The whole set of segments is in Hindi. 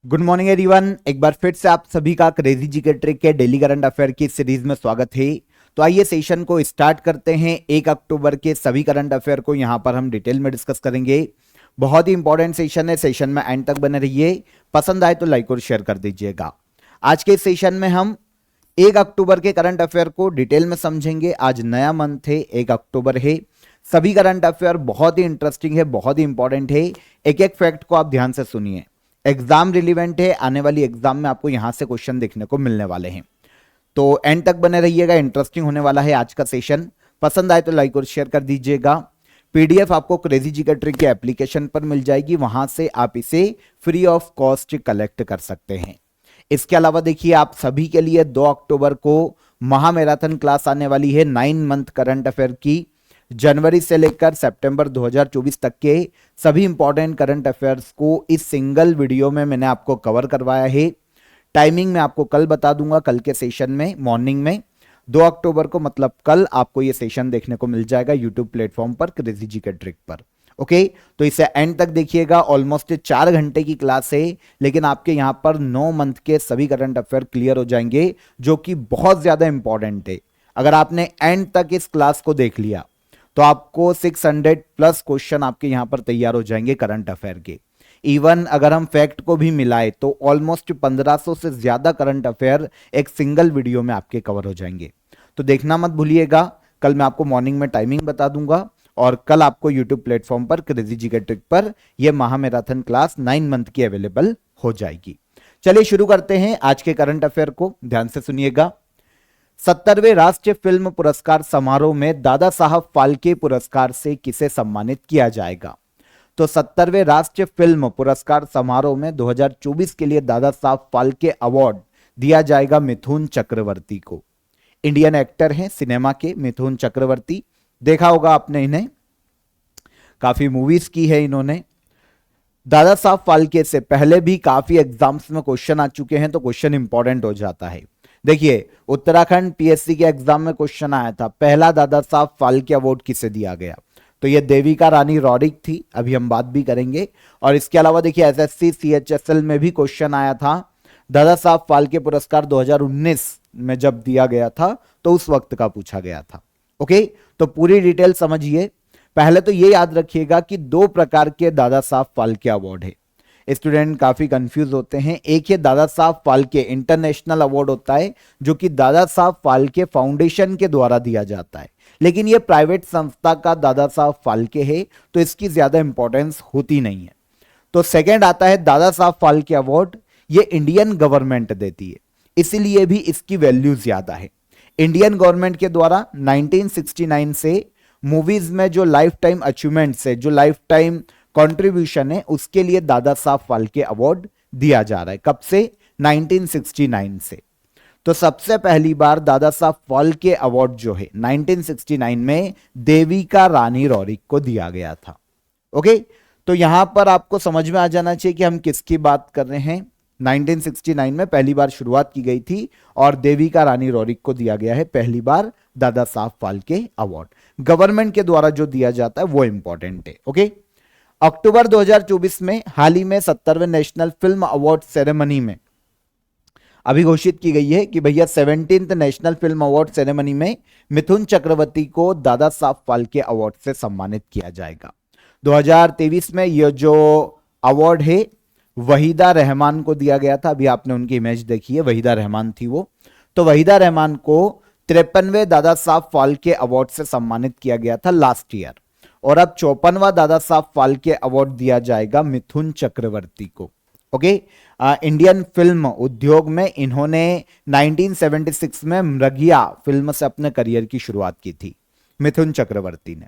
Good morning everyone. एक बार फिर से आप सभी का क्रेजी जी के ट्रिक के डेली करंट अफेयर की सीरीज में स्वागत है। तो आइए सेशन को स्टार्ट करते हैं। 1 अक्टूबर के सभी करंट अफेयर को यहां पर हम डिटेल में डिस्कस करेंगे। बहुत ही इंपॉर्टेंट सेशन है, सेशन में एंड तक बने रहिए। पसंद आए तो लाइक और शेयर कर दीजिएगा। आज के सेशन में हम 1 अक्टूबर के करंट अफेयर को डिटेल में समझेंगे। आज नया मंथ है, 1 अक्टूबर है। सभी करंट अफेयर बहुत ही इंटरेस्टिंग है, बहुत ही इंपॉर्टेंट है। एक एक फैक्ट को आप ध्यान से सुनिए। एग्जाम रिलीवेंट है, आने वाली एग्जाम में आपको यहां से क्वेश्चन देखने को मिलने वाले हैं। तो एंड तक बने रहिएगा, इंटरेस्टिंग होने वाला है आज का सेशन। पसंद आए तो लाइक और शेयर कर दीजिएगा। पीडीएफ आपको क्रेजी जी का ट्रिक के एप्लीकेशन पर मिल जाएगी, वहां से आप इसे फ्री ऑफ कॉस्ट कलेक्ट कर सकते हैं। इसके अलावा देखिए, आप सभी के लिए 2 अक्टूबर को महा मैराथन क्लास आने वाली है 9 मंथ करंट अफेयर की। जनवरी से लेकर सितंबर 2024 तक के सभी इंपॉर्टेंट करंट अफेयर्स को इस सिंगल वीडियो में मैंने आपको कवर करवाया है। टाइमिंग में आपको कल बता दूंगा, कल के सेशन में मॉर्निंग में 2 अक्टूबर को, मतलब कल आपको ये सेशन देखने को मिल जाएगा यूट्यूब प्लेटफॉर्म पर क्रेजी जी के ट्रिक पर। ओके, तो इसे एंड तक देखिएगा। ऑलमोस्ट 4 घंटे की क्लास है, लेकिन आपके यहां पर 9 मंथ के सभी करंट अफेयर क्लियर हो जाएंगे, जो कि बहुत ज्यादा इंपॉर्टेंट है। अगर आपने एंड तक इस क्लास को देख लिया तो आपको 600 प्लस क्वेश्चन आपके यहां पर तैयार हो जाएंगे करंट अफेयर के। इवन अगर हम फैक्ट को भी मिलाए तो ऑलमोस्ट 1500 से ज्यादा करंट अफेयर एक सिंगल वीडियो में आपके कवर हो जाएंगे। तो देखना मत भूलिएगा। कल मैं आपको मॉर्निंग में टाइमिंग बता दूंगा, और कल आपको यूट्यूब प्लेटफॉर्म पर क्रेजी जी के ट्रिक पर यह महा मैराथन क्लास 9 मंथ की अवेलेबल हो जाएगी। चलिए शुरू करते हैं आज के करंट अफेयर को, ध्यान से सुनिएगा। 70वें राष्ट्रीय फिल्म पुरस्कार समारोह में दादा साहब फाल्के पुरस्कार से किसे सम्मानित किया जाएगा? तो 70वें राष्ट्रीय फिल्म पुरस्कार समारोह में 2024 के लिए दादा साहब फाल्के अवार्ड दिया जाएगा मिथुन चक्रवर्ती को। इंडियन एक्टर हैं सिनेमा के मिथुन चक्रवर्ती, देखा होगा आपने इन्हें, काफी मूवीज की है इन्होंने। दादा साहब फाल्के से पहले भी काफी एग्जाम्स में क्वेश्चन आ चुके हैं, तो क्वेश्चन इंपॉर्टेंट हो जाता है। देखिए, उत्तराखंड पीएससी के एग्जाम में क्वेश्चन आया था, पहला दादा साहब फाल्के अवार्ड किसे दिया गया? तो ये देविका रानी रॉरिक थी, अभी हम बात भी करेंगे। और इसके अलावा देखिए, एसएससी सीएचएसएल में भी क्वेश्चन आया था, दादा साहब फाल्के पुरस्कार 2019 में जब दिया गया था तो उस वक्त का पूछा गया था। ओके, तो पूरी डिटेल समझिए। पहले तो ये याद रखिएगा कि 2 प्रकार के दादा साहब फाल्के अवार्ड है। स्टूडेंट काफी कंफ्यूज होते हैं। एक है दादा साहब फाल्के इंटरनेशनल अवार्ड होता है, जो कि दादा साहब फाल्के फाउंडेशन के द्वारा दिया जाता है, लेकिन ये प्राइवेट संस्था का दादा साहब फाल्के है, तो इसकी ज्यादा इंपॉर्टेंस होती नहीं है। तो सेकंड आता है दादा साहब फाल्के अवार्ड, ये इंडियन गवर्नमेंट देती है, इसीलिए भी इसकी वैल्यू ज्यादा है। इंडियन गवर्नमेंट के द्वारा 1969 से मूवीज में जो लाइफ टाइम अचीवमेंट्स है, जो लाइफ टाइम कंट्रीब्यूशन है, उसके लिए दादा साहब फाल्के अवार्ड दिया जा रहा है। कब से? 1969 से। तो सबसे पहली बार दादा साहब फाल्के अवार्ड जो है 1969 में देविका रानी रॉरिक को दिया गया था। ओके, तो यहां पर आपको समझ में आ जाना चाहिए कि हम किसकी बात कर रहे हैं। 1969 में पहली बार शुरुआत की गई थी और देविका रानी रॉरिक को दिया गया है पहली बार दादा साहब फाल्के अवार्ड। गवर्नमेंट के द्वारा जो दिया जाता है वो इंपॉर्टेंट है। ओके, अक्टूबर 2024 में हाल ही में 70वें नेशनल फिल्म अवार्ड सेरेमनी में अभी घोषित की गई है कि भैया 17th national film award ceremony में मिथुन चक्रवर्ती को दादा साहब फाल्के अवार्ड से सम्मानित किया जाएगा। 2023 में यह जो अवार्ड है वहीदा रहमान को दिया गया था। अभी आपने उनकी इमेज देखी है, वहीदा रहमान थी वो। तो वहीदा रहमान को 53वें दादा साहब फाल्के अवार्ड से सम्मानित किया गया था लास्ट ईयर, और अब 54वां दादा साहब फाल्के अवार्ड दिया जाएगा मिथुन चक्रवर्ती को। ओके, इंडियन फिल्म उद्योग में इन्होंने 1976 में मृगिया फिल्म से अपने करियर की शुरुआत की थी मिथुन चक्रवर्ती ने।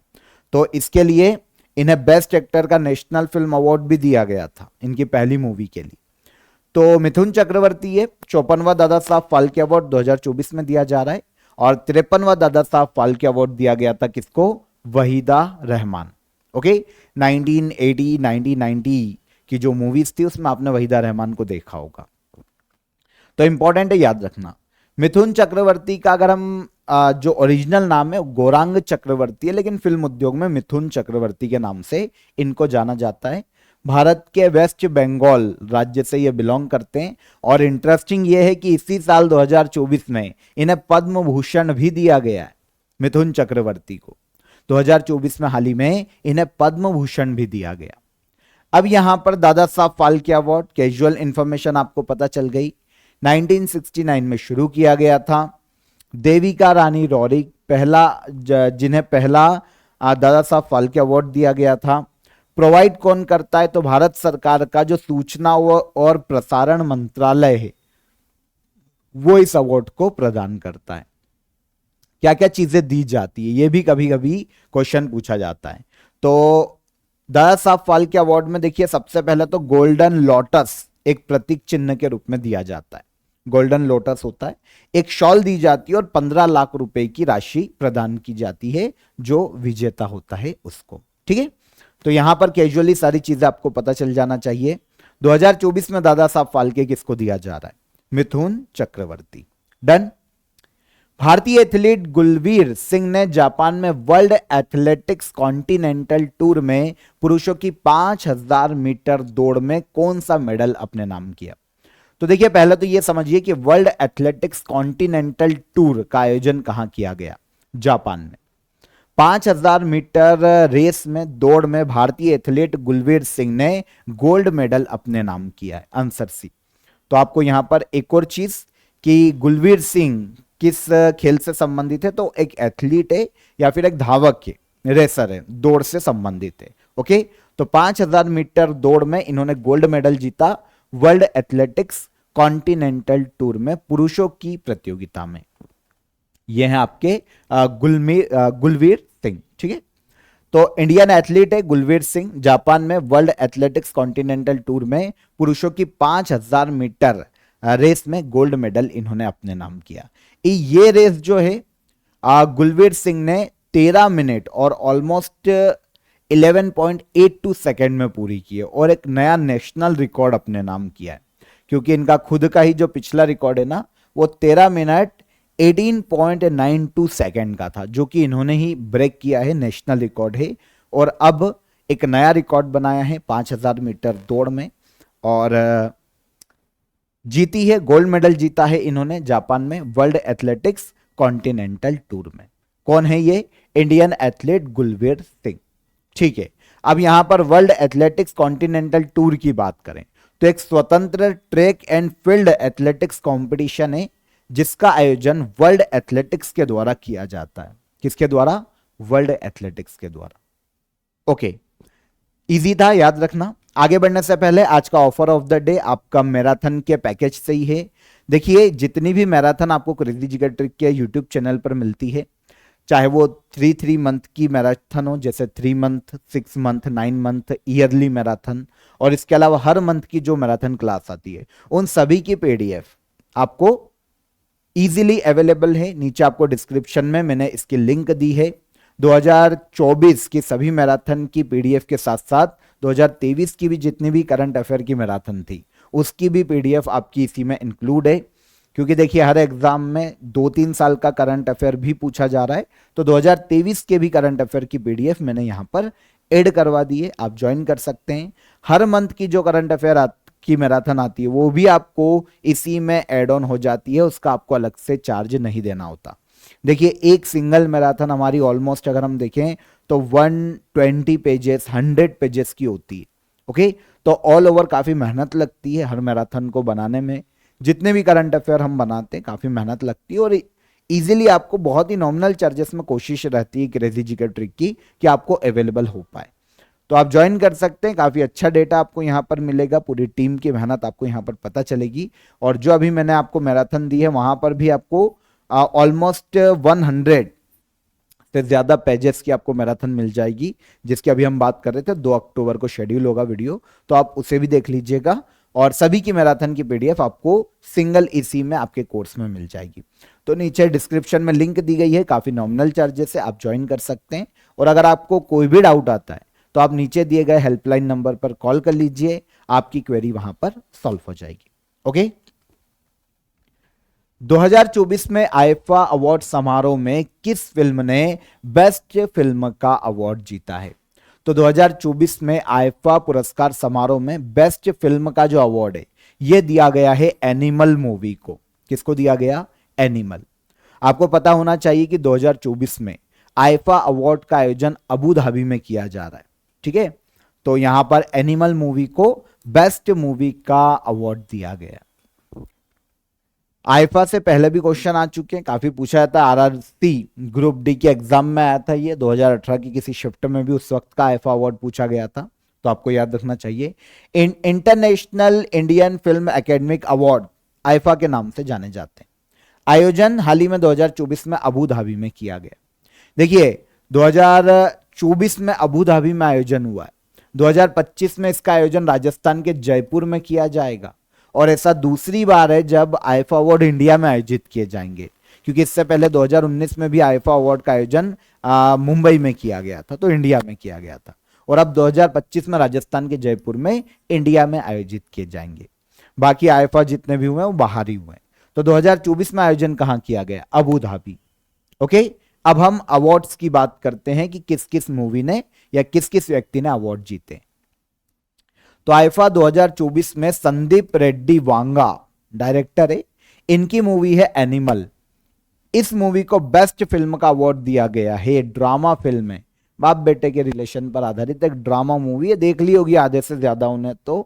तो इसके लिए इन्हें बेस्ट एक्टर का नेशनल फिल्म अवार्ड भी दिया गया था इनकी पहली मूवी के लिए। तो मिथुन चक्रवर्ती ये 54वां दादा साहब फाल्के अवार्ड 2024 में दिया जा रहा है, और 53वां दादा साहब फाल्के अवार्ड दिया गया था किसको? वहीदा रहमान। ओके, 1980 1990 की जो मूवीज थी उसमें आपने वहीदा रहमान को देखा होगा। तो इंपॉर्टेंट है, याद रखना। मिथुन चक्रवर्ती का अगर हम जो ओरिजिनल नाम है गौरांग चक्रवर्ती है, लेकिन फिल्म उद्योग में मिथुन चक्रवर्ती के नाम से इनको जाना जाता है। भारत के वेस्ट बंगाल राज्य से ये बिलोंग करते हैं। और इंटरेस्टिंग ये है कि इसी साल 2024 में इन्हें पद्म भूषण भी दिया गया है, मिथुन चक्रवर्ती को 2024 में हाल ही में इन्हें पद्म भूषण भी दिया गया। अब यहां पर Dada Saheb Phalke award, casual information आपको पता चल गई, 1969 में शुरू किया गया था। देविका रानी रॉरिक पहला जिन्हें पहला दादा साहब फाल्के अवार्ड दिया गया था। प्रोवाइड कौन करता है, तो भारत सरकार का जो सूचना और प्रसारण मंत्रालय है वो इस अवार्ड को प्रदान करता है। क्या क्या चीजें दी जाती है ये भी कभी कभी क्वेश्चन पूछा जाता है। तो दादा साहब फाल्के अवार्ड में देखिए सबसे पहले तो गोल्डन लोटस एक प्रतीक चिन्ह के रूप में दिया जाता है। गोल्डन लोटस होता है, एक शॉल दी जाती है और 15 लाख रुपए की राशि प्रदान की जाती है जो विजेता होता है उसको। ठीक है, तो यहां पर कैजुअली सारी चीजें आपको पता चल जाना चाहिए। 2024 में दादा साहब फाल्के किसको दिया जा रहा है, मिथुन चक्रवर्ती। डन। भारतीय एथलीट गुलवीर सिंह ने जापान में वर्ल्ड एथलेटिक्स कॉन्टिनेंटल टूर में पुरुषों की 5000 मीटर दौड़ में कौन सा मेडल अपने नाम किया। तो देखिए पहले तो यह समझिए कि वर्ल्ड एथलेटिक्स कॉन्टिनेंटल टूर का आयोजन कहां किया गया, जापान में। 5000 मीटर रेस में दौड़ में भारतीय एथलीट गुलवीर सिंह ने गोल्ड मेडल अपने नाम किया है, आंसर सी। तो आपको यहां पर एक और चीज कि गुलवीर सिंह किस खेल से संबंधित है, तो एक एथलीट है या फिर एक धावक है, रेसर है, दौड़ से संबंधित है। ओके, तो 5000 मीटर दौड़ में इन्होंने गोल्ड मेडल जीता वर्ल्ड एथलेटिक्स कॉन्टिनेंटल टूर में पुरुषों की प्रतियोगिता में। यह है आपके गुलवीर सिंह। ठीक है, तो इंडियन एथलीट है गुलवीर सिंह, जापान में वर्ल्ड एथलेटिक्स कॉन्टिनेंटल टूर में पुरुषों की 5000 मीटर रेस में गोल्ड मेडल इन्होंने अपने नाम किया। ये रेस जो है गुलवीर सिंह ने 13 मिनट और ऑलमोस्ट 11.82 सेकेंड में पूरी की है और एक नया नेशनल रिकॉर्ड अपने नाम किया है, क्योंकि इनका खुद का ही जो पिछला रिकॉर्ड है ना वो 13 मिनट 18.92 सेकेंड का था, जो कि इन्होंने ही ब्रेक किया है, नेशनल रिकॉर्ड है। और अब एक नया रिकॉर्ड बनाया है 5000 मीटर दौड़ में और जीती है, गोल्ड मेडल जीता है इन्होंने जापान में वर्ल्ड एथलेटिक्स कॉन्टिनेंटल टूर में। कौन है ये, इंडियन एथलीट गुलवीर सिंह। ठीक है, अब यहां पर वर्ल्ड एथलेटिक्स कॉन्टिनेंटल टूर की बात करें तो एक स्वतंत्र track and field athletics competition है जिसका आयोजन वर्ल्ड एथलेटिक्स के द्वारा किया जाता है। किसके द्वारा, वर्ल्ड एथलेटिक्स के द्वारा। ओके, इजी था, याद रखना। आगे बढ़ने से पहले आज का ऑफर ऑफ द डे आपका मैराथन के पैकेज से ही है। देखिए जितनी भी मैराथन आपको क्रेजी जिगर ट्रिक के यूट्यूब चैनल पर मिलती है, चाहे वो 3 मंथ की मैराथन हो, जैसे 3 month, 6 month, 9 month, yearly marathon, और इसके अलावा हर मंथ की जो मैराथन क्लास आती है, उन सभी की पीडीएफ आपको इजीली अवेलेबल है। नीचे आपको डिस्क्रिप्शन में मैंने इसकी लिंक दी है। 2024 की सभी मैराथन की पीडीएफ के साथ साथ 2023 की भी जितनी भी करंट अफेयर की मैराथन थी उसकी भी पीडीएफ आपकी इसी में इंक्लूड है, क्योंकि देखिए हर एग्जाम में 2-3 साल का करंट अफेयर भी पूछा जा रहा है। तो 2023 के भी करंट अफेयर की पीडीएफ मैंने यहां पर ऐड करवा दी है, आप ज्वाइन कर सकते हैं। हर मंथ की जो करंट अफेयर की मैराथन आती है वो भी आपको इसी में ऐड ऑन हो जाती है, उसका आपको अलग से चार्ज नहीं देना होता। देखिए एक सिंगल मैराथन हमारी ऑलमोस्ट अगर हम देखें तो 120 पेजेस, 100 पेजेस की होती है। ओके, तो ऑल ओवर काफी मेहनत लगती है हर मैराथन को बनाने में। जितने भी करंट अफेयर हम बनाते हैं काफी मेहनत लगती है और इजीली आपको बहुत ही नॉमिनल चार्जेस में कोशिश रहती है क्रेजी जिगर ट्रिक की कि आपको अवेलेबल हो पाए। तो आप ज्वाइन कर सकते हैं, काफी अच्छा डेटा आपको यहां पर मिलेगा, पूरी टीम की मेहनत आपको यहां पर पता चलेगी। और जो अभी मैंने आपको मैराथन दी है वहां पर भी आपको ऑलमोस्ट 100 से ज्यादा पेजेस की आपको मैराथन मिल जाएगी, जिसकी अभी हम बात कर रहे थे। 2 अक्टूबर को शेड्यूल होगा वीडियो, तो आप उसे भी देख लीजिएगा। और सभी की मैराथन की पीडीएफ आपको सिंगल इसी में आपके कोर्स में मिल जाएगी। तो नीचे डिस्क्रिप्शन में लिंक दी गई है, काफी नॉमिनल चार्जेस है, आप ज्वाइन कर सकते हैं। और अगर आपको कोई भी डाउट आता है तो आप नीचे दिए गए हेल्पलाइन नंबर पर कॉल कर लीजिए, आपकी क्वेरी वहां पर सॉल्व हो जाएगी। ओके, 2024 में आईफा अवार्ड समारोह में किस फिल्म ने बेस्ट फिल्म का अवार्ड जीता है। तो 2024 में आईफा पुरस्कार समारोह में बेस्ट फिल्म का जो अवार्ड है ये दिया गया है एनिमल मूवी को। किसको दिया गया? एनिमल। आपको पता होना चाहिए कि 2024 में आईफा अवार्ड का आयोजन अबू धाबी में किया जा रहा है, ठीक है। तो यहां पर एनिमल मूवी को बेस्ट मूवी का अवार्ड दिया गया। आईफा से पहले भी क्वेश्चन आ चुके हैं, काफी पूछा जाता है। आरआरसी ग्रुप डी के एग्जाम में आया था ये 2018 की किसी शिफ्ट में भी उस वक्त का आईफा अवार्ड पूछा गया था, तो आपको याद रखना चाहिए। International Indian film academic award IIFA के नाम से जाने जाते हैं। आयोजन हाल ही में 2024 में अबू धाबी में किया गया। देखिए 2024 में अबू धाबी में आयोजन हुआ है, 2025 में इसका आयोजन राजस्थान के जयपुर में किया जाएगा और ऐसा दूसरी बार है जब आईफा अवार्ड इंडिया में आयोजित किए जाएंगे, क्योंकि इससे पहले 2019 में भी आईफा अवार्ड का आयोजन मुंबई में किया गया था, तो इंडिया में किया गया था। और अब 2025 में राजस्थान के जयपुर में इंडिया में आयोजित किए जाएंगे। बाकी आईफा जितने भी हुए हैं वो बाहर ही हुए हैं। तो 2024 में आयोजन कहां किया गया? Abu Dhabi. ओके, अब हम अवार्ड्स की बात करते हैं कि किस किस मूवी ने या किस किस व्यक्ति ने अवार्ड जीते। तो आईफा 2024 में संदीप रेड्डी वांगा डायरेक्टर है, इनकी मूवी है एनिमल। इस मूवी को बेस्ट फिल्म का अवार्ड दिया गया है। ड्रामा फिल्म है, बाप बेटे के रिलेशन पर आधारित एक ड्रामा मूवी है। देख ली होगी आधे से ज्यादा उन्हें तो,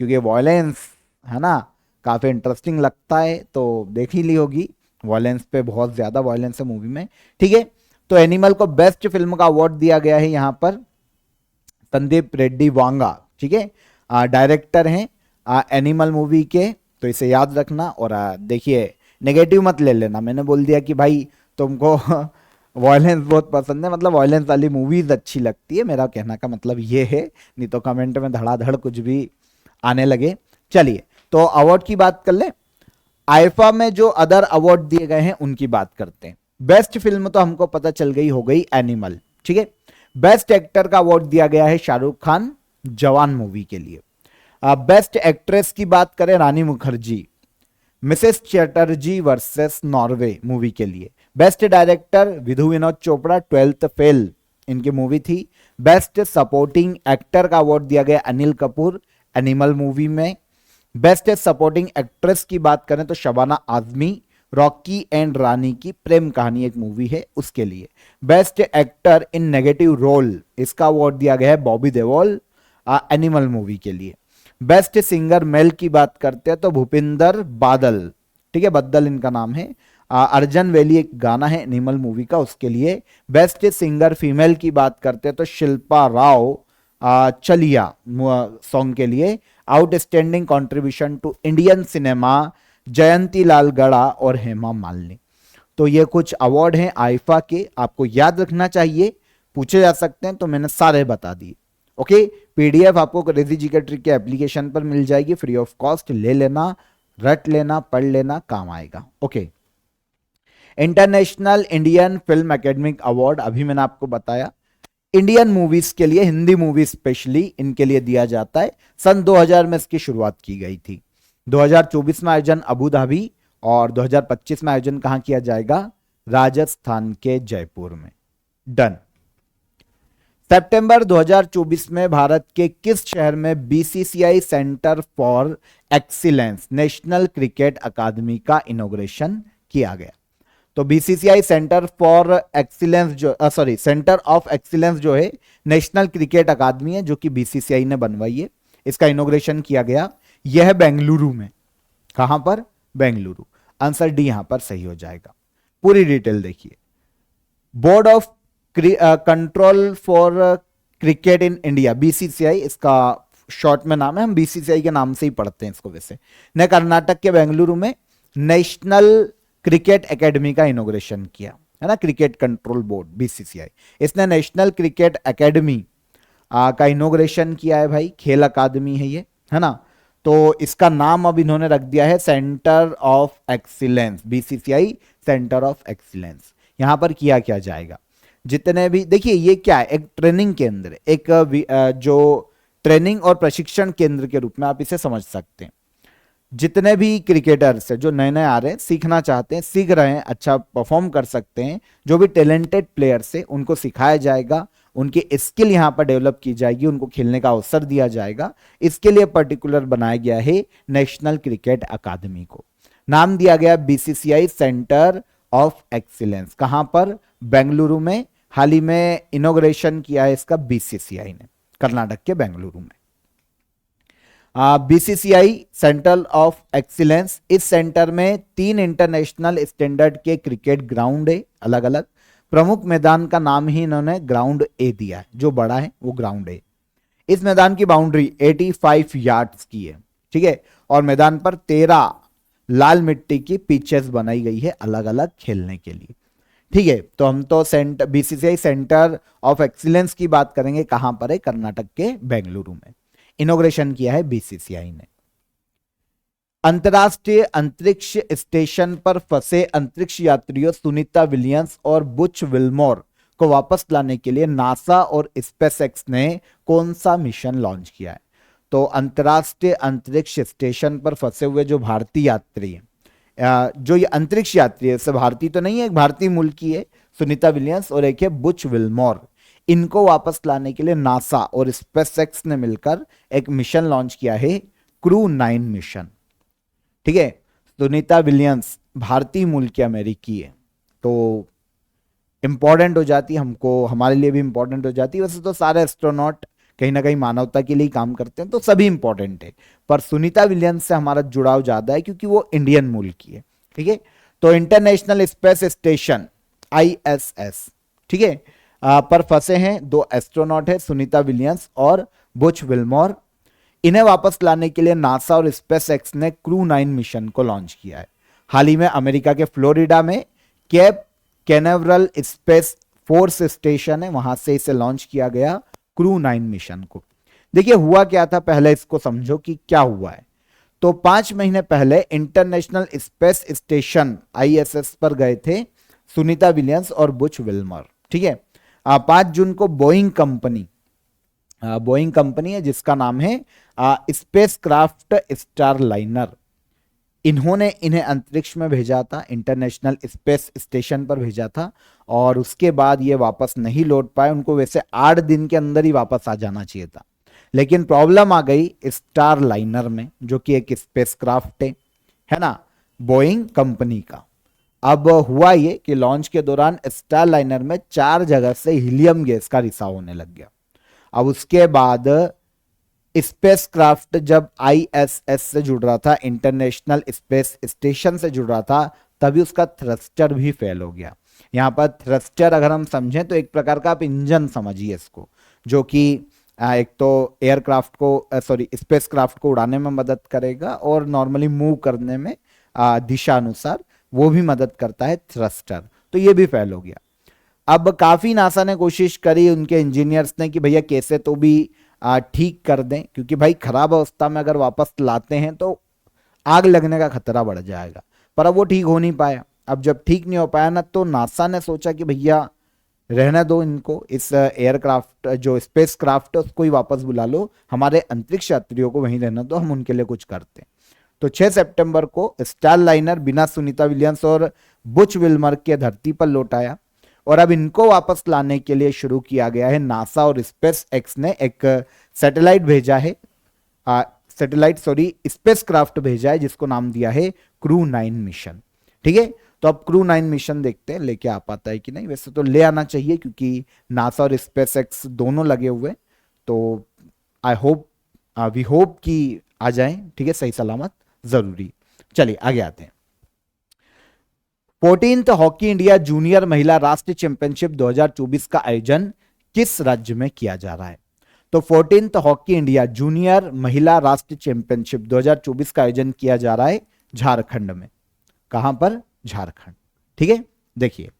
क्योंकि वॉयलेंस है ना, काफी इंटरेस्टिंग लगता है, तो देख ही ली होगी। वॉयलेंस पे बहुत ज्यादा वॉयलेंस है मूवी में, ठीक है। तो एनिमल को बेस्ट फिल्म का अवार्ड दिया गया है यहां पर संदीप रेड्डी वांगा, ठीक है। डायरेक्टर हैं एनिमल मूवी के, तो इसे याद रखना। और देखिए नेगेटिव मत ले लेना, मैंने बोल दिया कि भाई तुमको वॉयलेंस बहुत पसंद है, मतलब वॉयलेंस वाली मूवीज अच्छी लगती है, मेरा कहना का मतलब ये है, नहीं तो कमेंट में धड़ाधड़ कुछ भी आने लगे। चलिए तो अवार्ड की बात कर ले। आईफा में जो अदर अवार्ड दिए गए हैं उनकी बात करते हैं। बेस्ट फिल्म तो हमको पता चल गई हो गई एनिमल, ठीक है। बेस्ट एक्टर का अवार्ड दिया गया है शाहरुख खान जवान मूवी के लिए। बेस्ट एक्ट्रेस की बात करें Rani Mukerji Mrs Chatterjee versus Norway movie के लिए। Best director Vidhu Vinod Chopra 12th fail इनकी मूवी थी। बेस्ट सपोर्टिंग एक्टर का अवार्ड दिया गया अनिल कपूर एनिमल मूवी में। बेस्ट सपोर्टिंग एक्ट्रेस की बात करें तो शबाना आजमी रॉकी एंड रानी की प्रेम कहानी एक मूवी है उसके लिए। Best actor in negative role इसका अवार्ड दिया गया है बॉबी देओल एनिमल मूवी के लिए। बेस्ट सिंगर मेल की बात करते हैं तो भूपिंदर बादल, ठीक है, बद्दल इनका नाम है। अर्जन वैली एक गाना है एनिमल मूवी का, उसके लिए। बेस्ट सिंगर फीमेल की बात करते हैं तो शिल्पा राव चलिया सॉन्ग के लिए। Outstanding contribution to Indian cinema Jayanti Lal Gada और हेमा मालिनी। तो ये कुछ अवार्ड हैं आईफा के, आपको याद रखना चाहिए, पूछे जा सकते हैं, तो मैंने सारे बता दिए। ओके, पीडीएफ आपको क्रेजी जीके ट्रिक के एप्लीकेशन पर मिल जाएगी, फ्री ऑफ कॉस्ट। ले लेना, रट लेना, पढ़ लेना, काम आएगा। Okay, international Indian film academic award अभी मैंने आपको बताया, इंडियन मूवीज के लिए, हिंदी मूवी स्पेशली इनके लिए दिया जाता है। सन 2000 में इसकी शुरुआत की गई थी। 2024 में आयोजन अबू धाबी और 2025 में आयोजन कहां किया जाएगा? राजस्थान के जयपुर में। डन। सितंबर 2024 में भारत के किस शहर में BCCI centre for excellence national cricket academy का इनॉग्रेशन किया गया? तो बीसीसीआई सेंटर फॉर एक्सीलेंस जो सेंटर ऑफ एक्सीलेंस जो है नेशनल क्रिकेट अकादमी है, जो कि बीसीसीआई ने बनवाई है, इसका इनॉग्रेशन किया गया। यह है बेंगलुरु में। कहां पर? बेंगलुरु। आंसर डी यहां पर सही हो जाएगा। पूरी डिटेल देखिए। Board of control for cricket in India, BCCI इसका शॉर्ट में नाम है, हम बीसीसीआई के नाम से ही पढ़ते हैं इसको वैसे, ने कर्नाटक के बेंगलुरु में नेशनल क्रिकेट एकेडमी का इनॉग्रेशन किया, है ना। क्रिकेट कंट्रोल बोर्ड बीसीसीआई, इसने नेशनल क्रिकेट एकेडमी का इनॉग्रेशन किया है भाई। खेल अकादमी है ये, है ना। तो इसका नाम अब इन्होंने रख दिया है centre of excellence, BCCI centre of excellence. यहां पर किया क्या जाएगा? जितने भी, देखिए ये क्या है, एक ट्रेनिंग केंद्र, एक जो ट्रेनिंग और प्रशिक्षण केंद्र के रूप में आप इसे समझ सकते हैं। जितने भी क्रिकेटर्स है जो नए नए आ रहे हैं, सीखना चाहते हैं, सीख रहे हैं, अच्छा परफॉर्म कर सकते हैं, जो भी टैलेंटेड प्लेयर्स है उनको सिखाया जाएगा उनकी स्किल यहां पर डेवलप की जाएगी, उनको खेलने का अवसर दिया जाएगा। इसके लिए पर्टिकुलर बनाया गया है नेशनल क्रिकेट अकादमी को। नाम दिया गया बीसीसीआई सेंटर ऑफ एक्सीलेंस। कहां पर? बेंगलुरु में। हाल ही में इनॉग्रेशन किया है इसका बीसीसीआई ने, कर्नाटक के बेंगलुरु में। बीसीसीआई सेंटर ऑफ एक्सीलेंस, इस सेंटर में 3 इंटरनेशनल स्टैंडर्ड के क्रिकेट ग्राउंड है अलग अलग। प्रमुख मैदान का नाम ही इन्होंने ग्राउंड ए दिया है, जो बड़ा है वो ग्राउंड ए। इस मैदान की बाउंड्री 85 यार्ड्स की है, ठीक है, और मैदान पर 13 लाल मिट्टी की पिचेस बनाई गई है अलग अलग खेलने के लिए, ठीक है। तो हम तो बीसीसीआई सेंटर ऑफ एक्सीलेंस की बात करेंगे, कहां पर है? कर्नाटक के बेंगलुरु में। इनॉग्रेशन किया है बीसीसीआई ने। अंतरराष्ट्रीय अंतरिक्ष स्टेशन पर फंसे अंतरिक्ष यात्रियों सुनीता विलियम्स और बुच विल्मोर को वापस लाने के लिए नासा और स्पेसएक्स ने कौन सा मिशन लॉन्च किया है? तो अंतरराष्ट्रीय अंतरिक्ष स्टेशन पर फंसे हुए जो भारतीय यात्री हैं, जो ये अंतरिक्ष यात्री है, सब भारतीय तो नहीं है, एक भारतीय मूल की है सुनीता विलियम्स और एक है बुच विल्मोर। इनको वापस लाने के लिए नासा और स्पेसएक्स ने मिलकर एक मिशन लॉन्च किया है, क्रू 9 मिशन, ठीक है। सुनीता विलियम्स भारतीय मूल की अमेरिकी है, तो इंपॉर्टेंट हो जाती, हमको हमारे लिए भी इंपॉर्टेंट हो जाती। वैसे तो सारे एस्ट्रोनॉट कहीं ना कहीं मानवता के लिए काम करते हैं, तो सभी इंपॉर्टेंट है, पर सुनीता विलियम्स से हमारा जुड़ाव ज्यादा है क्योंकि वो इंडियन मूल की है, ठीक है। तो इंटरनेशनल स्पेस स्टेशन ISS, ठीक है, पर फंसे हैं 2 एस्ट्रोनॉट है, सुनीता विलियम्स और बुच विल्मोर। इन्हें वापस लाने के लिए नासा और स्पेसएक्स ने क्रू 9 मिशन को लॉन्च किया है। हाल ही में अमेरिका के फ्लोरिडा में cap Canaveral space force station है, वहां से इसे लॉन्च किया गया क्रू 9 मिशन को। देखिए हुआ क्या था, पहले इसको समझो कि क्या हुआ है। तो 5 महीने पहले इंटरनेशनल स्पेस स्टेशन ISS पर गए थे सुनीता विलियम्स और बुच विल्मर, ठीक है। 5 जून को बोइंग कंपनी है जिसका नाम है स्पेस क्राफ्ट स्टारलाइनर, इन्होंने इन्हें अंतरिक्ष में भेजा था, इंटरनेशनल स्पेस स्टेशन पर भेजा था, और उसके बाद ये वापस नहीं लौट पाए। उनको वैसे 8 दिन के अंदर ही वापस आ जाना चाहिए था, लेकिन प्रॉब्लम आ गई स्टारलाइनर में, जो कि एक स्पेस क्राफ्ट है ना, बोइंग कंपनी का। अब हुआ ये कि लॉन्च के दौरान स्टारलाइनर में 4 जगह से हीलियम गैस का रिसाव होने लग गया। अब उसके बाद स्पेस क्राफ्ट जब ISS से जुड़ रहा था, इंटरनेशनल स्पेस स्टेशन से जुड़ रहा था, तभी उसका थ्रस्टर भी फेल हो गया। यहां पर थ्रस्टर अगर हम समझें तो एक प्रकार का आप इंजन समझिए इसको, जो कि एक तो एयरक्राफ्ट को स्पेस क्राफ्ट को उड़ाने में मदद करेगा और नॉर्मली मूव करने में दिशा अनुसार वो भी मदद करता है थ्रस्टर। तो ये भी फेल हो गया। अब काफी नासा ने कोशिश करी, उनके इंजीनियर्स ने, कि भैया कैसे तो भी ठीक कर दें, क्योंकि भाई खराब अवस्था में अगर वापस लाते हैं तो आग लगने का खतरा बढ़ जाएगा। पर अब वो ठीक हो नहीं पाया। अब जब ठीक नहीं हो पाया ना, तो नासा ने सोचा कि भैया रहने दो इनको, इस एयरक्राफ्ट जो स्पेस क्राफ्ट है उसको ही वापस बुला लो, हमारे अंतरिक्ष यात्रियों को वहीं रहने दो, हम उनके लिए कुछ करते हैं। तो 6 सितंबर को स्टारलाइनर बिना सुनीता विलियम्स और बुच विल्मर के धरती पर लौटाया, और अब इनको वापस लाने के लिए शुरू किया गया है। नासा और स्पेस एक्स ने एक सैटेलाइट भेजा है, स्पेस क्राफ्ट भेजा है, जिसको नाम दिया है क्रू 9 मिशन, ठीक है। तो अब क्रू 9 मिशन देखते हैं लेके आ पाता है कि नहीं। वैसे तो ले आना चाहिए क्योंकि नासा और स्पेस एक्स दोनों लगे हुए, तो वी होप कि आ जाए, ठीक है, सही सलामत, जरूरी। चलिए आगे आते हैं। 14th हॉकी इंडिया जूनियर महिला राष्ट्रीय चैंपियनशिप 2024 का आयोजन किस राज्य में किया जा रहा है? तो 14th हॉकी इंडिया जूनियर महिला राष्ट्रीय चैंपियनशिप 2024 का आयोजन किया जा रहा है झारखंड में। कहां पर? झारखंड, ठीक है। देखिए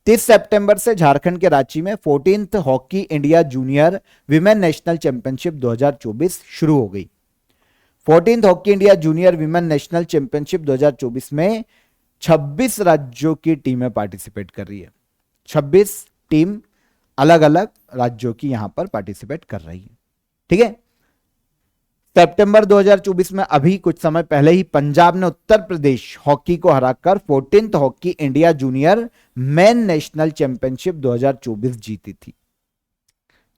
30 सितंबर से झारखंड के रांची में 14th hockey India junior women national championship 2024 शुरू हो गई। 14th hockey India junior women national championship 2024 में 26 राज्यों की टीमें पार्टिसिपेट कर रही है। 26 टीम अलग अलग राज्यों की यहां पर पार्टिसिपेट कर रही है, ठीक है। सितंबर 2024 में अभी कुछ समय पहले ही पंजाब ने उत्तर प्रदेश हॉकी को हराकर 14th hockey India junior main national championship 2024 जीती थी।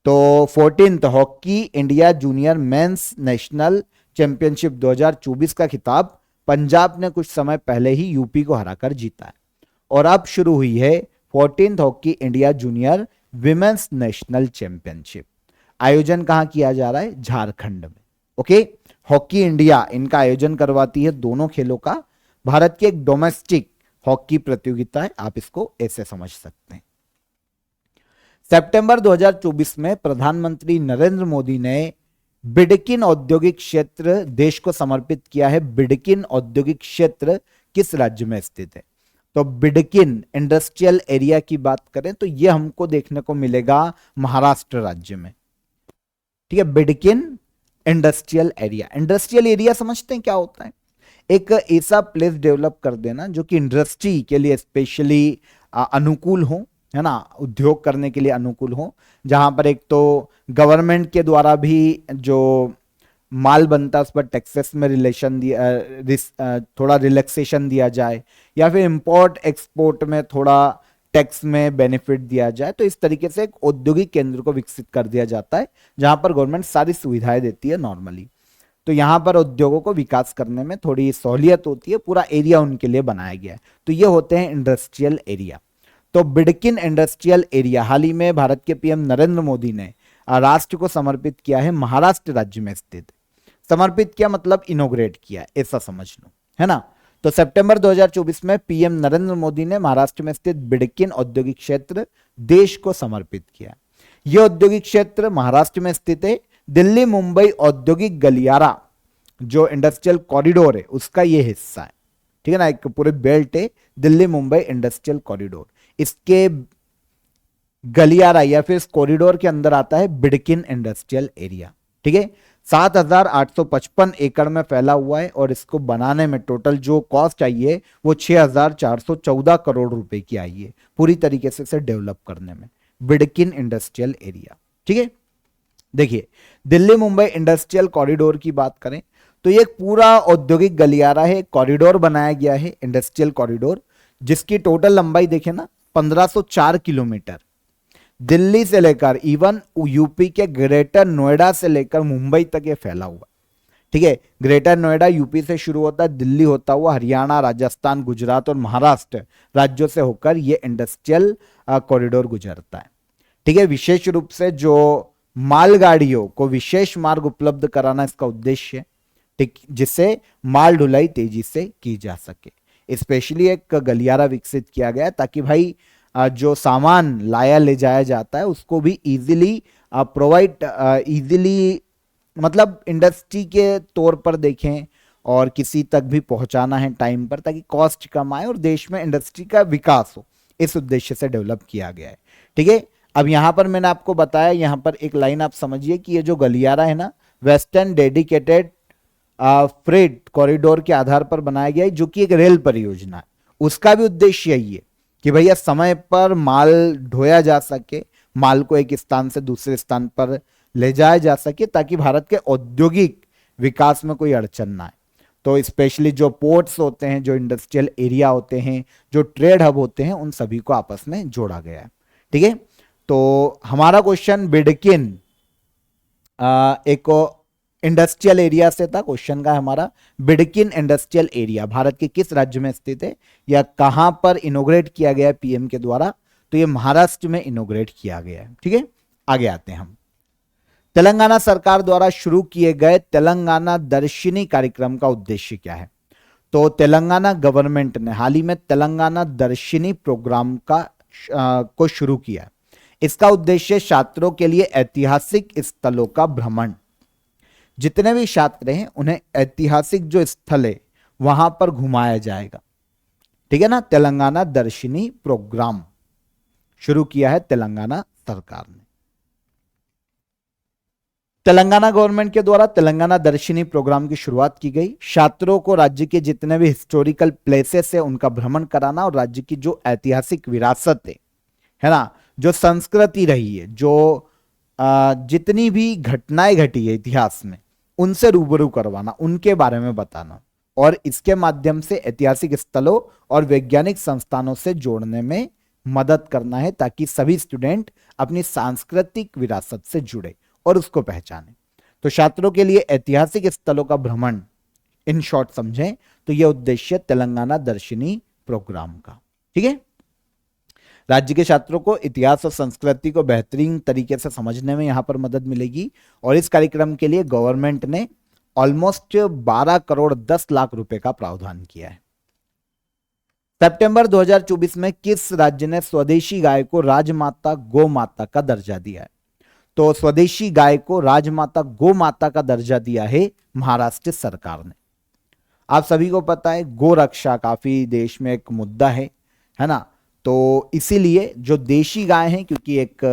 तो 14th hockey India junior mains national championship 2024 का खिताब पंजाब ने कुछ समय पहले ही यूपी को हराकर जीता है। और अब शुरू हुई है 14th hockey India junior women's national championship. आयोजन कहां किया जा रहा है? झारखंड में। ओके, हॉकी इंडिया इनका आयोजन करवाती है दोनों खेलों का। भारत की एक डोमेस्टिक हॉकी प्रतियोगिता है, आप इसको ऐसे समझ सकते हैं। सितंबर 2024 में प्रधानमंत्री नरेंद्र मोदी ने बिडकिन औद्योगिक क्षेत्र देश को समर्पित किया है। बिडकिन औद्योगिक क्षेत्र किस राज्य में स्थित है? तो बिडकिन इंडस्ट्रियल एरिया की बात करें तो यह हमको देखने को मिलेगा महाराष्ट्र राज्य में। ठीक है, Bidkin industrial area. Industrial area समझते हैं क्या होता है? एक ऐसा प्लेस डेवलप कर देना जो कि इंडस्ट्री के लिए स्पेशली अनुकूल हो, है ना, उद्योग करने के लिए अनुकूल हो, जहां पर एक तो गवर्नमेंट के द्वारा भी जो माल बनता है उस पर टैक्सेस में थोड़ा रिलैक्सेशन दिया जाए, या फिर इंपोर्ट एक्सपोर्ट में थोड़ा टैक्स में बेनिफिट दिया जाए। तो इस तरीके से एक औद्योगिक केंद्र को विकसित कर दिया जाता है जहां पर गवर्नमेंट सारी सुविधाएं देती है नॉर्मली। तो यहां पर उद्योगों को विकास करने में थोड़ी सहूलियत होती है, पूरा एरिया उनके लिए बनाया गया है। तो ये होते हैं इंडस्ट्रियल एरिया। तो बिडकिन इंडस्ट्रियल एरिया हाल ही में भारत के पीएम नरेंद्र मोदी ने राष्ट्र को समर्पित किया है, महाराष्ट्र राज्य में स्थित। समर्पित किया मतलब इनोग्रेट किया, ऐसा समझ लो, है ना। तो सितंबर 2024 में पीएम नरेंद्र मोदी ने महाराष्ट्र में स्थित बिडकिन औद्योगिक क्षेत्र देश को समर्पित किया। यह औद्योगिक क्षेत्र महाराष्ट्र में स्थित है। दिल्ली मुंबई औद्योगिक गलियारा जो इंडस्ट्रियल कॉरिडोर है उसका यह हिस्सा है। ठीक है ना, एक पूरे बेल्ट है दिल्ली मुंबई इंडस्ट्रियल कॉरिडोर। इसके गलियारा या फिर इस कॉरिडोर के अंदर आता है बिडकिन इंडस्ट्रियल एरिया। ठीक है, 7,855 एकड़ में फैला हुआ है और इसको बनाने में टोटल जो कॉस्ट आई है वो 6,414 करोड़ रुपए की आई है पूरी तरीके से इसे डेवलप करने में, बिडकिन इंडस्ट्रियल एरिया। ठीक है, देखिए दिल्ली मुंबई इंडस्ट्रियल कॉरिडोर की बात करें तो ये एक पूरा औद्योगिक गलियारा है, कॉरिडोर बनाया गया है, इंडस्ट्रियल कॉरिडोर, जिसकी टोटल लंबाई देखें ना 1504 किलोमीटर। दिल्ली से लेकर इवन यूपी के ग्रेटर नोएडा से लेकर मुंबई तक ये फैला हुआ। ठीक है, ग्रेटर नोएडा यूपी से शुरू होता है, दिल्ली होता हुआ हरियाणा, राजस्थान, गुजरात और महाराष्ट्र राज्यों से होकर ये इंडस्ट्रियल कॉरिडोर गुजरता है। ठीक है, विशेष रूप से जो मालगाड़ियों को विशेष मार्ग उपलब्ध कराना इसका उद्देश्य है, ठीक, जिससे माल ढुलाई तेजी से की जा सके। स्पेशली एक गलियारा विकसित किया गया ताकि भाई जो सामान लाया ले जाया जाता है उसको भी इजीली मतलब इंडस्ट्री के तौर पर देखें और किसी तक भी पहुंचाना है टाइम पर, ताकि कॉस्ट कम आए और देश में इंडस्ट्री का विकास हो, इस उद्देश्य से डेवलप किया गया है। ठीक है, अब यहां पर मैंने आपको बताया, यहां पर एक लाइन आप समझिए कि ये जो गलियारा है ना वेस्टर्न डेडिकेटेड फ्रेट कॉरिडोर के आधार पर बनाया गया है, जो कि एक रेल परियोजना है। उसका भी उद्देश्य यही है कि भैया समय पर माल ढोया जा सके, माल को एक स्थान से दूसरे स्थान पर ले जाया जा सके, ताकि भारत के औद्योगिक विकास में कोई अड़चन ना आए। तो स्पेशली जो पोर्ट्स होते हैं, जो इंडस्ट्रियल एरिया होते हैं, जो ट्रेड हब होते हैं, उन सभी को आपस में जोड़ा गया है। ठीक है, तो हमारा क्वेश्चन बिडकिन एक इंडस्ट्रियल एरिया से था। क्वेश्चन का हमारा बिडकिन इंडस्ट्रियल एरिया भारत के किस राज्य में स्थित है या कहां पर इनोग्रेट किया गया है पीएम के द्वारा? तो ये महाराष्ट्र में इनोग्रेट किया गया है। ठीक है, आगे आते हैं हम। तेलंगाना सरकार द्वारा शुरू किए गए तेलंगाना दर्शिनी कार्यक्रम का उद्देश्य क्या है? तो तेलंगाना गवर्नमेंट ने हाल ही में तेलंगाना दर्शिनी प्रोग्राम को शुरू किया। इसका उद्देश्य छात्रों के लिए ऐतिहासिक स्थलों का भ्रमण, जितने भी छात्र हैं उन्हें ऐतिहासिक जो स्थल है वहां पर घुमाया जाएगा। ठीक है ना, तेलंगाना दर्शिनी प्रोग्राम शुरू किया है तेलंगाना सरकार ने। तेलंगाना गवर्नमेंट के द्वारा तेलंगाना दर्शिनी प्रोग्राम की शुरुआत की गई। छात्रों को राज्य के जितने भी हिस्टोरिकल प्लेसेस है उनका भ्रमण कराना और राज्य की जो ऐतिहासिक विरासत है ना, जो संस्कृति रही है, जो जितनी भी घटनाएं घटी है इतिहास में, उनसे रूबरू करवाना, उनके बारे में बताना और इसके माध्यम से ऐतिहासिक स्थलों और वैज्ञानिक संस्थानों से जोड़ने में मदद करना है ताकि सभी स्टूडेंट अपनी सांस्कृतिक विरासत से जुड़े और उसको पहचाने। तो छात्रों के लिए ऐतिहासिक स्थलों का भ्रमण इन शॉर्ट समझें तो यह उद्देश्य तेलंगाना दर्शनी प्रोग्राम का। ठीक है, राज्य के छात्रों को इतिहास और संस्कृति को बेहतरीन तरीके से समझने में यहां पर मदद मिलेगी और इस कार्यक्रम के लिए गवर्नमेंट ने ऑलमोस्ट 12 करोड़ 10 लाख रुपए का प्रावधान किया है। सितंबर 2024 में किस राज्य ने स्वदेशी गाय को राजमाता गौ माता का दर्जा दिया है? तो स्वदेशी गाय को राजमाता गौ माता का दर्जा दिया है महाराष्ट्र सरकार ने। आप सभी को पता है गौ रक्षा काफी देश में एक मुद्दा है ना, तो इसीलिए जो देशी गाय हैं, क्योंकि एक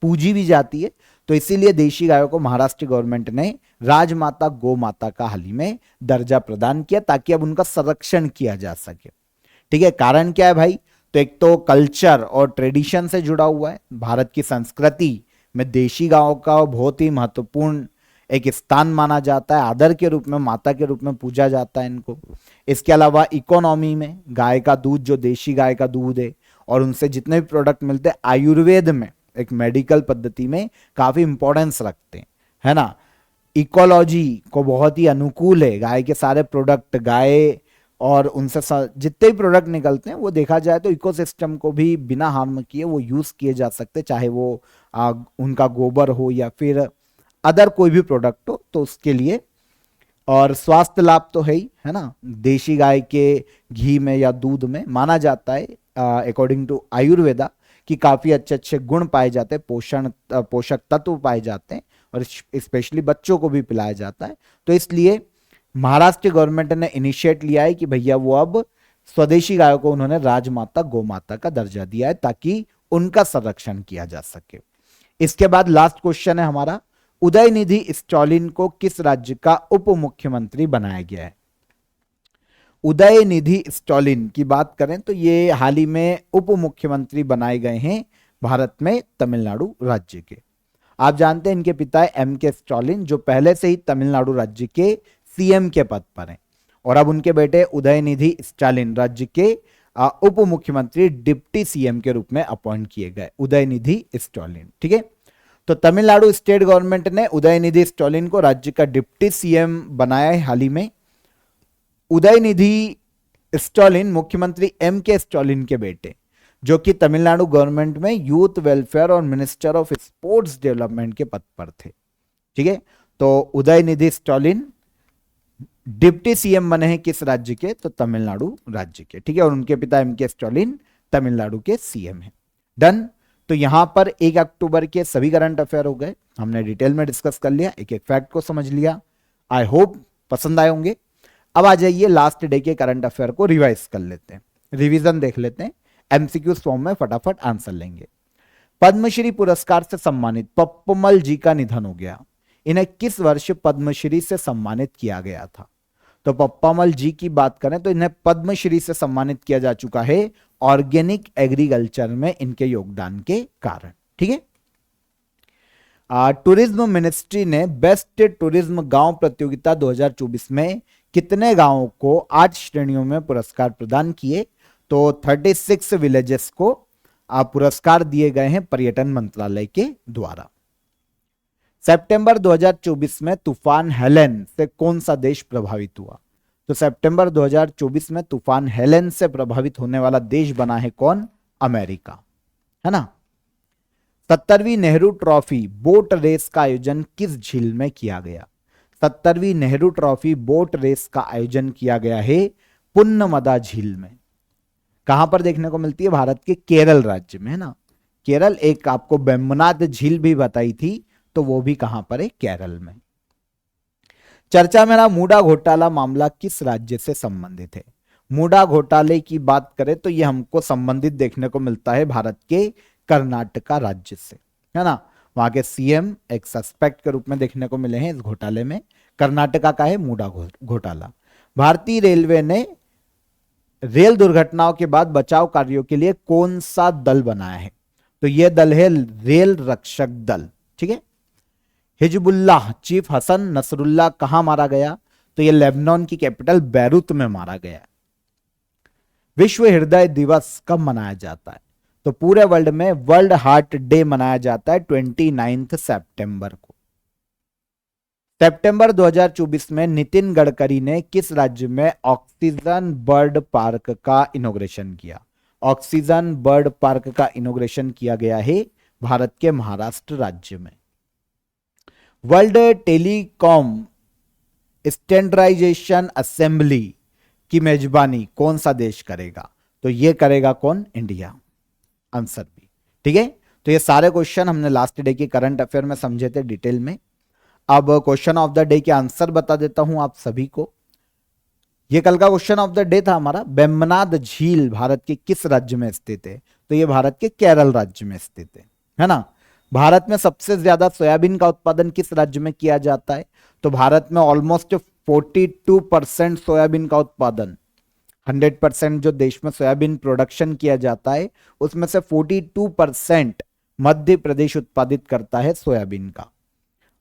पूजी भी जाती है, तो इसीलिए देशी गायों को महाराष्ट्र गवर्नमेंट ने राजमाता गौ माता का हाल ही में दर्जा प्रदान किया ताकि अब उनका संरक्षण किया जा सके। ठीक है, कारण क्या है भाई? तो एक तो कल्चर और ट्रेडिशन से जुड़ा हुआ है। भारत की संस्कृति में देशी गायों का बहुत ही महत्वपूर्ण एक स्थान माना जाता है, आदर के रूप में, माता के रूप में पूजा जाता है इनको। इसके अलावा इकोनॉमी में गाय का दूध, जो देशी गाय का दूध है और उनसे जितने भी प्रोडक्ट मिलते हैं, आयुर्वेद में एक मेडिकल पद्धति में काफी इंपॉर्टेंस रखते हैं, है ना। इकोलॉजी को बहुत ही अनुकूल है गाय के सारे प्रोडक्ट, गाय और उनसे जितने भी प्रोडक्ट निकलते हैं वो देखा जाए तो इकोसिस्टम को भी बिना हार्म किए वो यूज किए जा सकते, चाहे वो उनका गोबर हो या फिर अदर कोई भी प्रोडक्ट हो, तो उसके लिए। और स्वास्थ्य लाभ तो है ही, है ना। देशी गाय के घी में या दूध में माना जाता है अकॉर्डिंग टू आयुर्वेदा कि काफी अच्छे अच्छे गुण पाए जाते हैं, पोषक तत्व पाए जाते हैं और स्पेशली बच्चों को भी पिलाया जाता है। तो इसलिए महाराष्ट्र गवर्नमेंट ने इनिशिएट लिया है कि भैया वो अब स्वदेशी गायों को उन्होंने राजमाता गौ माता का दर्जा दिया है ताकि उनका संरक्षण किया जा सके। इसके बाद लास्ट क्वेश्चन है हमारा, उदयनिधि स्टालिन को किस राज्य का उप मुख्यमंत्री बनाया गया है? उदयनिधि स्टालिन की बात करें तो ये हाल ही में उप मुख्यमंत्री बनाए गए हैं भारत में तमिलनाडु राज्य के। आप जानते हैं इनके पिता M.K. स्टालिन, जो पहले से ही तमिलनाडु राज्य के सीएम के पद पर हैं, और अब उनके बेटे उदयनिधि स्टालिन राज्य के उप मुख्यमंत्री डिप्टी सीएम के रूप में अपॉइंट किए गए, उदयनिधि स्टालिन। ठीक है, तो तमिलनाडु स्टेट गवर्नमेंट ने उदयनिधि स्टालिन को राज्य का डिप्टी सीएम बनाया है हाल ही में। उदयनिधि स्टालिन मुख्यमंत्री M.K. स्टालिन के बेटे, जो कि तमिलनाडु गवर्नमेंट में यूथ वेलफेयर और मिनिस्टर ऑफ स्पोर्ट्स डेवलपमेंट के पद पर थे। ठीक है, तो उदयनिधि स्टालिन डिप्टी सीएम बने हैं किस राज्य के? तो तमिलनाडु राज्य के। ठीक है, और उनके पिता M.K. स्टालिन तमिलनाडु के सीएम हैं। डन। तो यहां पर 1 अक्टूबर के सभी करंट अफेयर हो गए, हमने डिटेल में डिस्कस कर लिया, एक एक फैक्ट को समझ लिया। आई होप पसंद आए होंगे। अब आ जाइए लास्ट डे के करंट अफेयर को रिवाइज कर लेते हैं, रिवीजन देख लेते हैं, एमसीक्यू फॉर्म में फटाफट आंसर लेंगे। पद्मश्री पुरस्कार से सम्मानित पप्पमल जी का निधन हो गया। इन्हें किस वर्ष पद्मश्री से सम्मानित किया गया था? तो पप्पामल जी की बात करें तो इन्हें पद्मश्री से सम्मानित किया जा चुका है ऑर्गेनिक एग्रीकल्चर में इनके योगदान के कारण। ठीक है, टूरिज्म मिनिस्ट्री ने बेस्ट टूरिज्म गांव प्रतियोगिता 2024 में कितने गांवों को 8 श्रेणियों में पुरस्कार प्रदान किए? तो 36 विलेजेस को पुरस्कार दिए गए हैं पर्यटन मंत्रालय के द्वारा। सितंबर 2024 में तूफान हेलेन से कौन सा देश प्रभावित हुआ? तो सितंबर 2024 में तूफान हेलेन से प्रभावित होने वाला देश बना है कौन? अमेरिका, है ना। 70वीं नेहरू ट्रॉफी बोट रेस का आयोजन किस झील में किया गया? 70वीं नेहरू ट्रॉफी बोट रेस का आयोजन किया गया है पुन्नमदा झील में। कहां पर देखने को मिलती है? भारत के केरल राज्य में, है ना। केरल, एक आपको वेम्बनाड झील भी बताई थी, तो वो भी कहां पर है? केरल में। चर्चा में रहा मूडा घोटाला मामला किस राज्य से संबंधित है? मूडा घोटाले की बात करें तो ये हमको संबंधित देखने को मिलता है भारत के कर्नाटका राज्य से, है ना। वहां के सीएम एक सस्पेक्ट के रूप में देखने को मिले हैं इस घोटाले में। कर्नाटका का है मूडा घोटाला। भारतीय रेलवे ने रेल दुर्घटनाओं के बाद बचाव कार्यों के लिए कौन सा दल बनाया है? तो यह दल है रेल रक्षक दल। ठीक है, हिजबुल्लाह चीफ हसन नसरुल्लाह कहां मारा गया? तो यह लेबनान की कैपिटल बैरूत में मारा गया। विश्व हृदय दिवस कब मनाया जाता है? तो पूरे वर्ल्ड में वर्ल्ड हार्ट डे मनाया जाता है 29 सितंबर को। सितंबर 2024 में नितिन गडकरी ने किस राज्य में ऑक्सीजन बर्ड पार्क का इनॉग्रेशन किया? ऑक्सीजन बर्ड पार्क का इनॉग्रेशन किया गया है भारत के महाराष्ट्र राज्य में। वर्ल्ड टेलीकॉम स्टैंडर्डाइजेशन असेंबली की मेजबानी कौन सा देश करेगा? तो ये करेगा कौन? इंडिया। Answer B. ठीक है, तो ये सारे क्वेश्चन हमने लास्ट डे के करंट अफेयर में समझे थे डिटेल में। अब क्वेश्चन ऑफ द डे के आंसर बता देता हूं आप सभी को। ये कल का क्वेश्चन ऑफ द डे था हमारा, वेम्बनाड झील भारत के किस राज्य में स्थित है? तो ये भारत के केरल राज्य में स्थित है ना। भारत में सबसे ज्यादा सोयाबीन का उत्पादन किस राज्य में किया जाता है? तो भारत में ऑलमोस्ट 42% सोयाबीन का उत्पादन, 100% जो देश में सोयाबीन प्रोडक्शन किया जाता है उसमें से 42% मध्य प्रदेश उत्पादित करता है सोयाबीन का।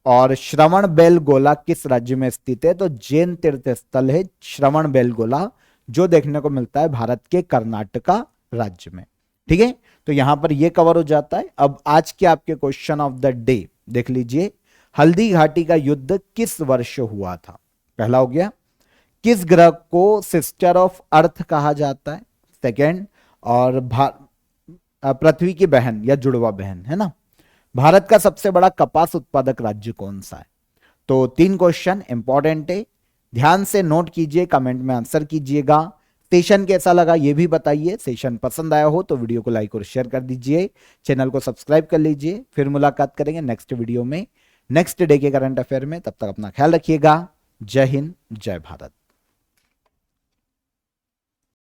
और श्रवण बेलगोला किस राज्य में स्थित है? तो जैन तीर्थ स्थल है श्रवण बेलगोला, जो देखने को मिलता है भारत के कर्नाटका राज्य में। ठीक है, तो यहां पर यह कवर हो जाता है। अब आज के आपके क्वेश्चन ऑफ द डे देख लीजिए। हल्दी घाटी का युद्ध किस वर्ष हुआ था? पहला हो गया, किस ग्रह को सिस्टर ऑफ अर्थ कहा जाता है? सेकेंड, और पृथ्वी की बहन या जुड़वा बहन, है ना। भारत का सबसे बड़ा कपास उत्पादक राज्य कौन सा है? तो 3 क्वेश्चन इंपॉर्टेंट है, ध्यान से नोट कीजिए, कमेंट में आंसर कीजिएगा। सेशन कैसा लगा ये भी बताइए। सेशन पसंद आया हो तो वीडियो को लाइक और शेयर कर दीजिए, चैनल को सब्सक्राइब कर लीजिए। फिर मुलाकात करेंगे नेक्स्ट वीडियो में, नेक्स्ट डे के करंट अफेयर में। तब तक अपना ख्याल रखिएगा। जय हिंद, जय भारत।